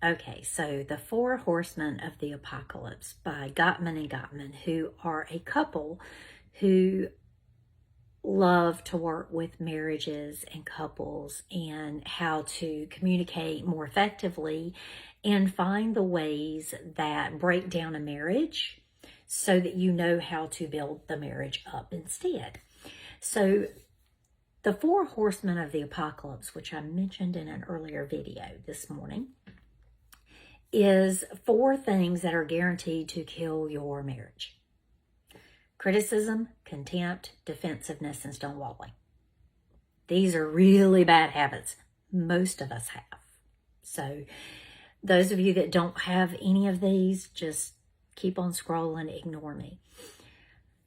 Okay, so the Four Horsemen of the Apocalypse by Gottman and Gottman, who are a couple who love to work with marriages and couples and how to communicate more effectively and find the ways that break down a marriage so that you know how to build the marriage up instead. So the Four Horsemen of the Apocalypse, which I mentioned in an earlier video this morning, is 4 things that are guaranteed to kill your marriage: criticism, contempt, defensiveness, and stonewalling. These are really bad habits most of us have. So those of you that don't have any of these, just keep on scrolling, ignore me.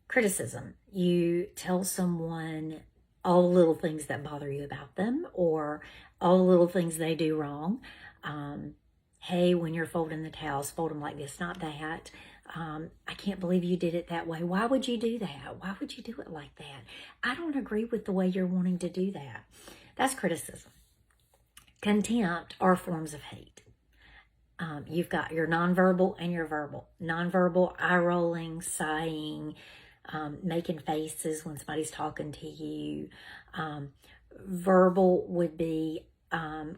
Criticism: you tell someone all the little things that bother you about them, or all the little things they do wrong. Hey, when you're folding the towels, fold them like this, not that. I can't believe you did it that way. Why would you do that? Why would you do it like that? I don't agree with the way you're wanting to do that. That's criticism. Contempt are forms of hate. You've got your nonverbal and your verbal. Nonverbal, eye rolling, sighing, making faces when somebody's talking to you. Verbal would be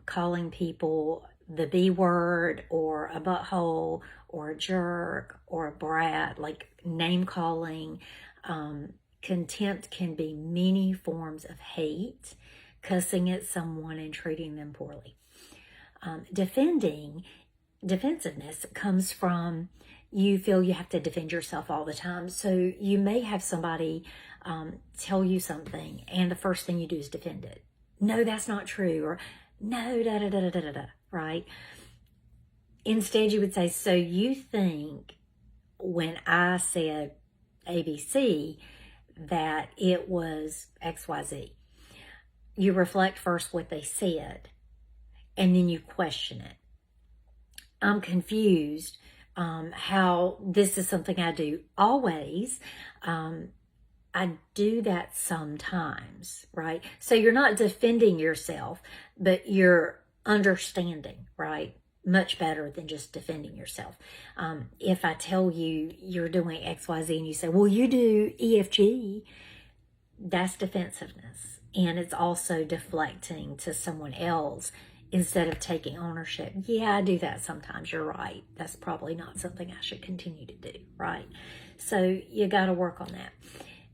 calling people the B word, or a butthole, or a jerk, or a brat, like name calling. Contempt can be many forms of hate, cussing at someone and treating them poorly. Defensiveness comes from you feel you have to defend yourself all the time. So you may have somebody tell you something, and the first thing you do is defend it. No, that's not true, or no, da-da-da-da-da-da, right? Instead, you would say, so you think when I said ABC that it was XYZ. You reflect first what they said, and then you question it. I'm confused how this is something I do always. I do that sometimes, right? So you're not defending yourself, but you're understanding, right? Much better than just defending yourself. If I tell you you're doing XYZ and you say, well, you do EFG, that's defensiveness. And it's also deflecting to someone else instead of taking ownership. Yeah, I do that sometimes. You're right. That's probably not something I should continue to do, right? So you got to work on that.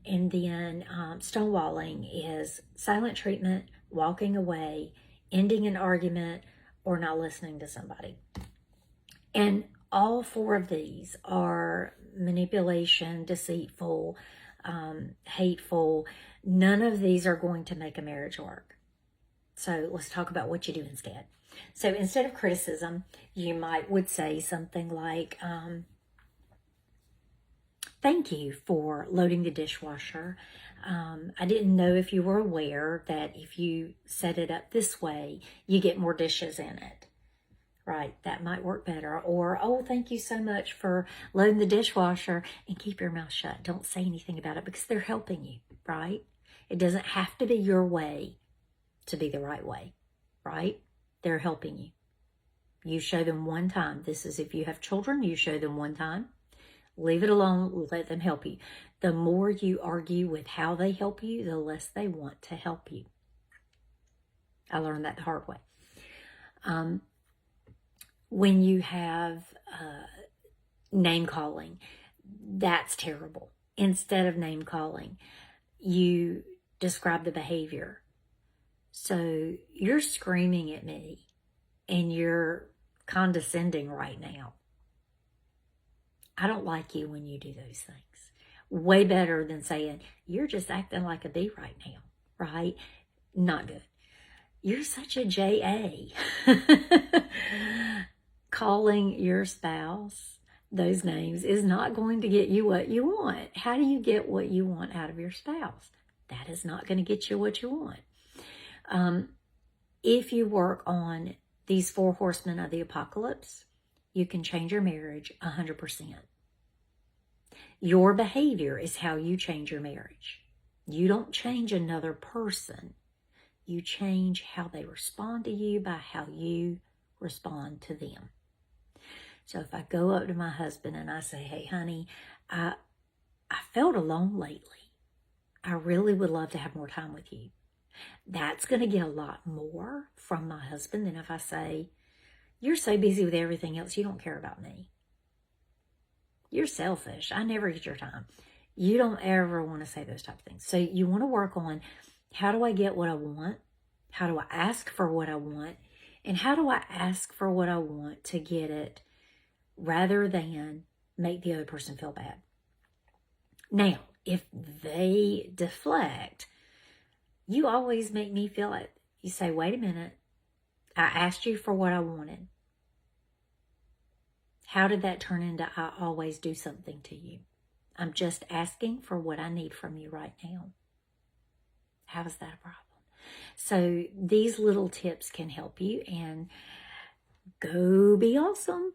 And then stonewalling is silent treatment, walking away, ending an argument, or not listening to somebody. And all 4 of these are manipulation, deceitful, hateful. None of these are going to make a marriage work. So let's talk about what you do instead. So instead of criticism, you would say something like, thank you for loading the dishwasher. I didn't know if you were aware that if you set it up this way, you get more dishes in it. Right, that might work better. Or, oh, thank you so much for loading the dishwasher, and keep your mouth shut. Don't say anything about it, because they're helping you, right? It doesn't have to be your way to be the right way, right? They're helping you. You show them one time. This is if you have children, you show them one time. Leave it alone. Let them help you. The more you argue with how they help you, the less they want to help you. I learned that the hard way. When you have name calling, that's terrible. Instead of name calling, you describe the behavior. So you're screaming at me and you're condescending right now. I don't like you when you do those things. Way better than saying, you're just acting like a bee right now, right? Not good. You're such a JA. Calling your spouse those names is not going to get you what you want. How do you get what you want out of your spouse? That is not going to get you what you want. If you work on these 4 horsemen of the apocalypse, you can change your marriage 100%. Your behavior is how you change your marriage. You don't change another person. You change how they respond to you by how you respond to them. So if I go up to my husband and I say, hey, honey, I felt alone lately. I really would love to have more time with you. That's going to get a lot more from my husband than if I say, you're so busy with everything else, you don't care about me. You're selfish. I never get your time. You don't ever want to say those type of things. So you want to work on, how do I get what I want? How do I ask for what I want? And how do I ask for what I want to get it rather than make the other person feel bad? Now, if they deflect, you always make me feel it. You say, wait a minute. I asked you for what I wanted. How did that turn into I always do something to you? I'm just asking for what I need from you right now. How is that a problem? So these little tips can help you, and go be awesome.